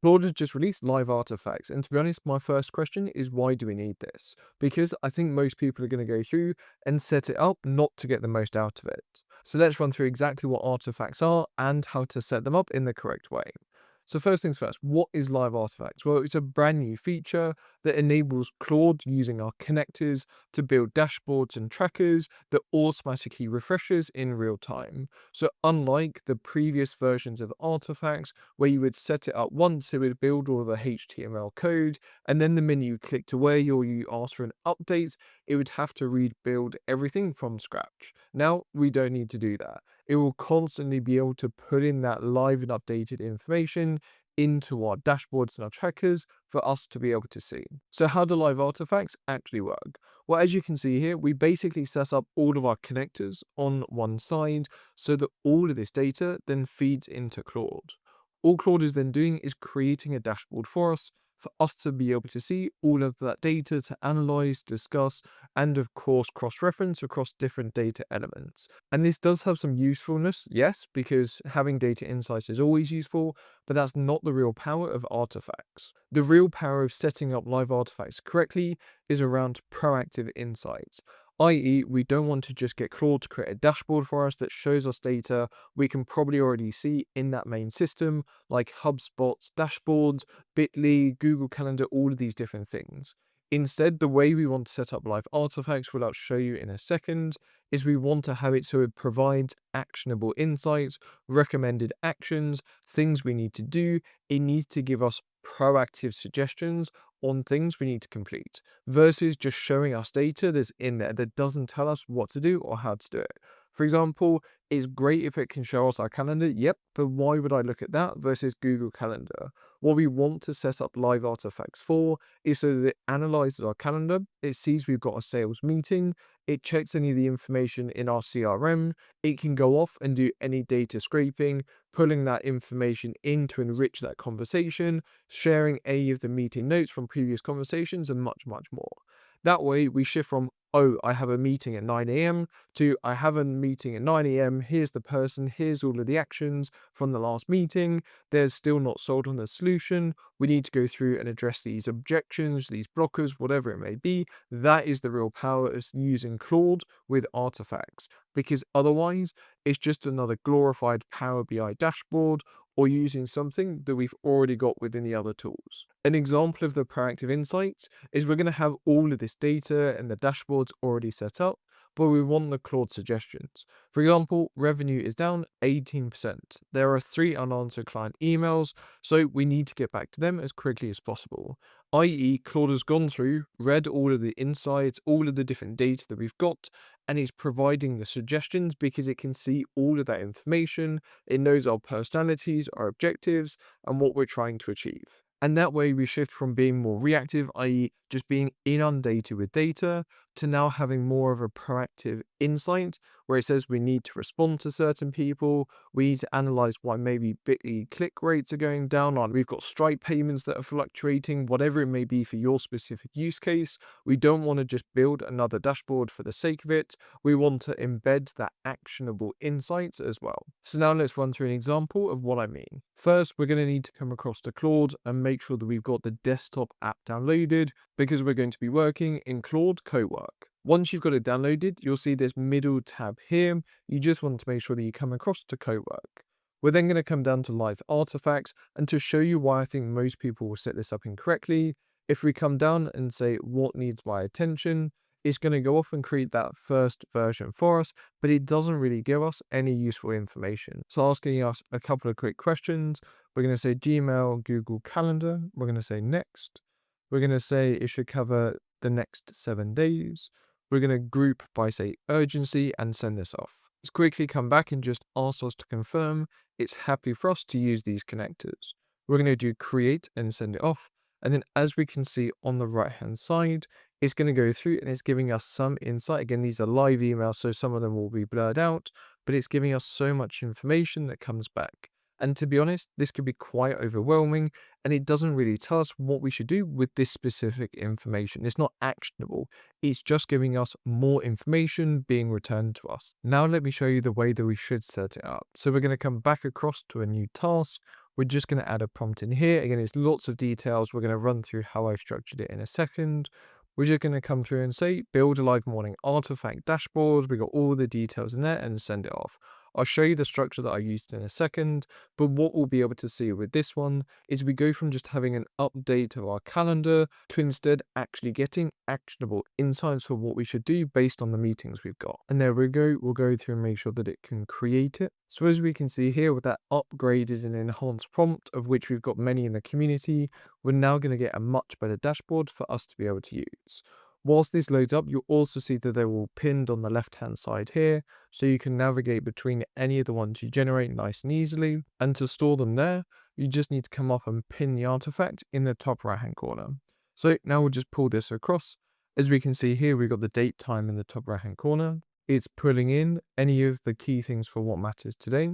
Claude has just released Live Artifacts, and to be honest, my first question is why do we need this? Because I think most people are going to go through and set it up not to get the most out of it. So let's run through exactly what artifacts are and how to set them up in the correct way. So first things first, what is Live Artifacts? Well, it's a brand new feature that enables Claude using our connectors to build dashboards and trackers that automatically refreshes in real time. So unlike the previous versions of Artifacts, where you would set it up once, it would build all the HTML code, and then the minute you clicked away or you asked for an update, it would have to rebuild everything from scratch. Now, we don't need to do that. It will constantly be able to put in that live and updated information into our dashboards and our trackers for us to be able to see. So how do live artifacts actually work? Well, as you can see here, we basically set up all of our connectors on one side so that all of this data then feeds into Claude. All Claude is then doing is creating a dashboard for us to be able to see all of that data to analyze, discuss, and of course cross-reference across different data elements. And this does have some usefulness, yes, because having data insights is always useful, but that's not the real power of artifacts. The real power of setting up live artifacts correctly is around proactive insights, i.e., we don't want to just get Claude to create a dashboard for us that shows us data we can probably already see in that main system, like Hubspot's dashboards, Bitly, Google Calendar, all of these different things. Instead, the way we want to set up live artifacts, which I'll show you in a second, is we want to have it so it provides actionable insights, recommended actions, things we need to do. It needs to give us proactive suggestions on things we need to complete versus just showing us data that's in there that doesn't tell us what to do or how to do it. For example, it's great if it can show us our calendar, yep, but why would I look at that versus Google Calendar? What we want to set up live artifacts for is so that it analyzes our calendar, it sees we've got a sales meeting, it checks any of the information in our CRM, it can go off and do any data scraping, pulling that information in to enrich that conversation, sharing any of the meeting notes from previous conversations, and much, much more. That way, we shift from, oh, I have a meeting at 9 a.m. to I have a meeting at 9 a.m. Here's the person, here's all of the actions from the last meeting. They're still not sold on the solution. We need to go through and address these objections, these blockers, whatever it may be. That is the real power of using Claude with artifacts, because otherwise, it's just another glorified Power BI dashboard or using something that we've already got within the other tools. An example of the proactive insights is we're going to have all of this data and the dashboards already set up, but we want the Claude suggestions. For example, revenue is down 18%. There are 3 unanswered client emails, so we need to get back to them as quickly as possible. I.e., Claude has gone through, read all of the insights, all of the different data that we've got, and is providing the suggestions because it can see all of that information. It knows our personalities, our objectives, and what we're trying to achieve. And that way we shift from being more reactive, i.e., just being inundated with data, to now having more of a proactive insight where it says we need to respond to certain people, we need to analyze why maybe Bitly click rates are going down, or we've got Stripe payments that are fluctuating, whatever it may be for your specific use case. We don't want to just build another dashboard for the sake of it. We want to embed that actionable insights as well. So now let's run through an example of what I mean. First, we're going to need to come across to Claude and make sure that we've got the desktop app downloaded because we're going to be working in Claude Cowork. Once you've got it downloaded, you'll see this middle tab here. You just want to make sure that you come across to Cowork. We're then going to come down to live artifacts, and to show you why I think most people will set this up incorrectly, if we come down and say what needs my attention, it's going to go off and create that first version for us, but it doesn't really give us any useful information. So asking us a couple of quick questions, we're going to say Gmail, Google Calendar, we're going to say next, we're going to say it should cover the next 7 days, we're going to group by say urgency and send this off. Let's quickly come back and just ask us to confirm it's happy for us to use these connectors. We're going to do create and send it off. And then as we can see on the right hand side, it's going to go through and it's giving us some insight. Again, these are live emails, so some of them will be blurred out, but it's giving us so much information that comes back. And to be honest, this could be quite overwhelming and it doesn't really tell us what we should do with this specific information. It's not actionable. It's just giving us more information being returned to us. Now let me show you the way that we should set it up. So we're going to come back across to a new task. We're just going to add a prompt in here. Again, it's lots of details. We're going to run through how I've structured it in a second. We're just going to come through and say, build a live morning artifact dashboard. We got all the details in there and send it off. I'll show you the structure that I used in a second, but what we'll be able to see with this one is we go from just having an update of our calendar to instead actually getting actionable insights for what we should do based on the meetings we've got. And there we go. We'll go through and make sure that it can create it. So as we can see here with that upgraded and enhanced prompt, of which we've got many in the community, we're now going to get a much better dashboard for us to be able to use. Whilst this loads up, you'll also see that they're all pinned on the left-hand side here, so you can navigate between any of the ones you generate nice and easily. And to store them there, you just need to come up and pin the artifact in the top right-hand corner. So now we'll just pull this across. As we can see here, we've got the date time in the top right-hand corner. It's pulling in any of the key things for what matters today.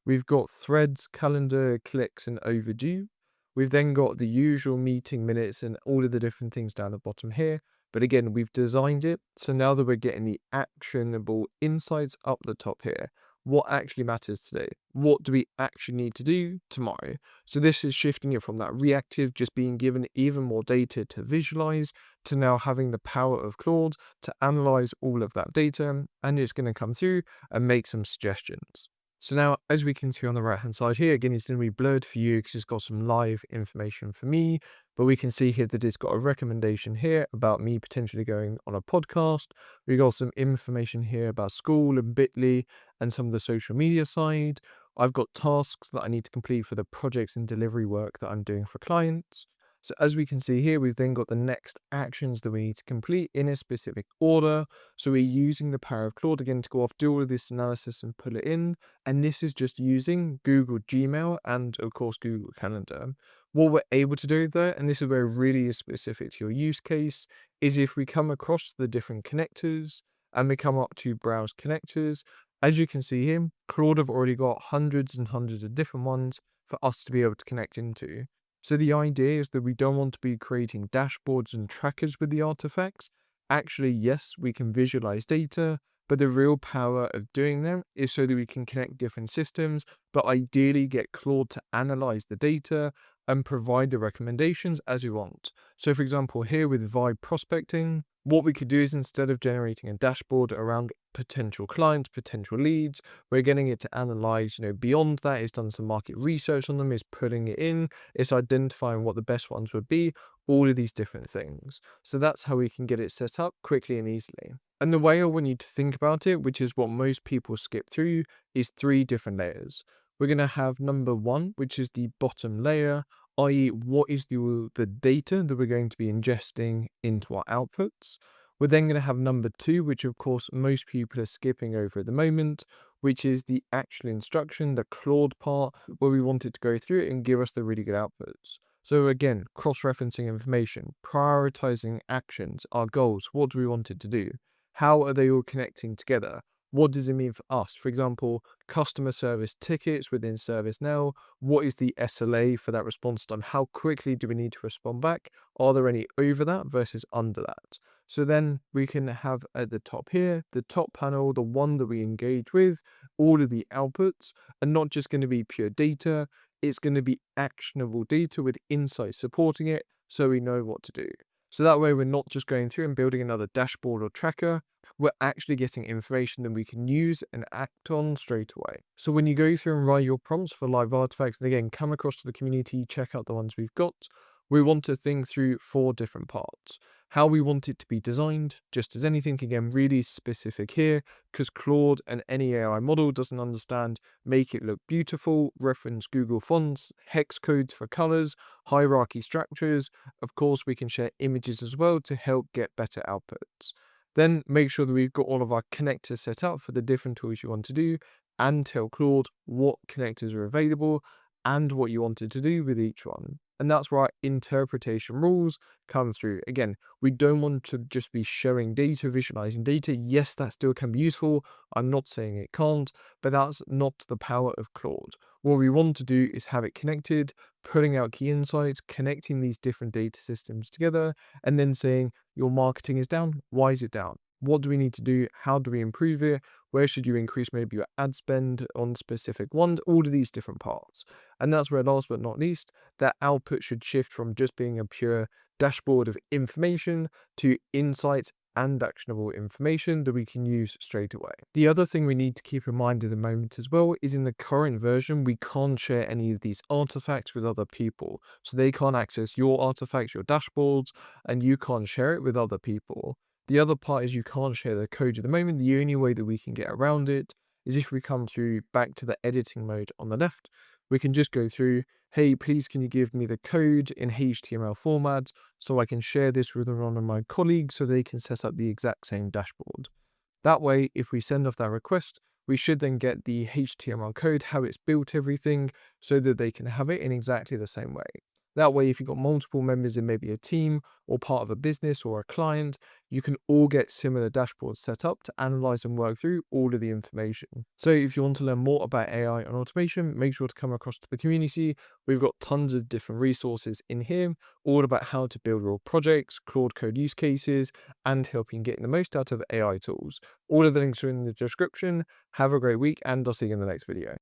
We've got threads, calendar, clicks, and overdue. We've then got the usual meeting minutes and all of the different things down the bottom here. But again, we've designed it, so now that we're getting the actionable insights up the top here, what actually matters today? What do we actually need to do tomorrow? So this is shifting it from that reactive, just being given even more data to visualize, to now having the power of Claude to analyze all of that data, and it's going to come through and make some suggestions. So now, as we can see on the right-hand side here, again, it's going to be blurred for you because it's got some live information for me, but we can see here that it's got a recommendation here about me potentially going on a podcast. We got some information here about school and Bitly and some of the social media side. I've got tasks that I need to complete for the projects and delivery work that I'm doing for clients. So as we can see here, we've then got the next actions that we need to complete in a specific order. So we're using the power of Claude again to go off, do all of this analysis and pull it in. And this is just using Google Gmail and of course Google Calendar. What we're able to do there, and this is where it really is specific to your use case, is if we come across the different connectors and we come up to browse connectors, as you can see here, Claude have already got hundreds and hundreds of different ones for us to be able to connect into. So the idea is that we don't want to be creating dashboards and trackers with the artifacts. Actually, yes, we can visualize data, but the real power of doing them is so that we can connect different systems, but ideally get Claude to analyze the data and provide the recommendations as we want. So for example, here with Vibe prospecting, what we could do is instead of generating a dashboard around potential clients, potential leads, we're getting it to analyze, beyond that, it's done some market research on them, it's putting it in, it's identifying what the best ones would be, all of these different things. So that's how we can get it set up quickly and easily. And the way I want you to think about it, which is what most people skip through, is 3 different layers. We're going to have number 1, which is the bottom layer, i.e. what is the data that we're going to be ingesting into our outputs. We're then going to have number 2, which of course most people are skipping over at the moment, which is the actual instruction, the Claude part, where we want it to go through it and give us the really good outputs. So again, cross-referencing information, prioritizing actions, our goals, what do we want it to do? How are they all connecting together? What does it mean for us? For example, customer service tickets within ServiceNow. What is the SLA for that response time? How quickly do we need to respond back? Are there any over that versus under that? So then we can have at the top here, the top panel, the one that we engage with, all of the outputs, and not just going to be pure data. It's going to be actionable data with insights supporting it so we know what to do. So that way we're not just going through and building another dashboard or tracker, we're actually getting information that we can use and act on straight away. So when you go through and write your prompts for live artifacts, and again, come across to the community, check out the ones we've got, we want to think through 4 different parts. How we want it to be designed, just as anything, again, really specific here, because Claude and any AI model doesn't understand, make it look beautiful, reference Google fonts, hex codes for colors, hierarchy structures. Of course, we can share images as well to help get better outputs. Then make sure that we've got all of our connectors set up for the different tools you want to do, and tell Claude what connectors are available and what you wanted to do with each one. And that's where our interpretation rules come through. Again, we don't want to just be showing data, visualizing data. Yes, that still can be useful. I'm not saying it can't, but that's not the power of Claude. What we want to do is have it connected, putting out key insights, connecting these different data systems together, and then saying your marketing is down. Why is it down? What do we need to do? How do we improve it? Where should you increase maybe your ad spend on specific ones? All of these different parts. And that's where, last but not least, that output should shift from just being a pure dashboard of information to insights and actionable information that we can use straight away. The other thing we need to keep in mind at the moment as well is in the current version, we can't share any of these artifacts with other people. So they can't access your artifacts, your dashboards, and you can't share it with other people. The other part is you can't share the code at the moment. The only way that we can get around it is if we come through back to the editing mode on the left. We can just go through, hey, please can you give me the code in HTML format so I can share this with one of my colleagues so they can set up the exact same dashboard. That way, if we send off that request, we should then get the HTML code, how it's built everything, so that they can have it in exactly the same way. That way, if you've got multiple members in maybe a team or part of a business or a client, you can all get similar dashboards set up to analyze and work through all of the information. So if you want to learn more about AI and automation, make sure to come across to the community. We've got tons of different resources in here, all about how to build real projects, Claude code use cases, and helping getting the most out of AI tools. All of the links are in the description. Have a great week, and I'll see you in the next video.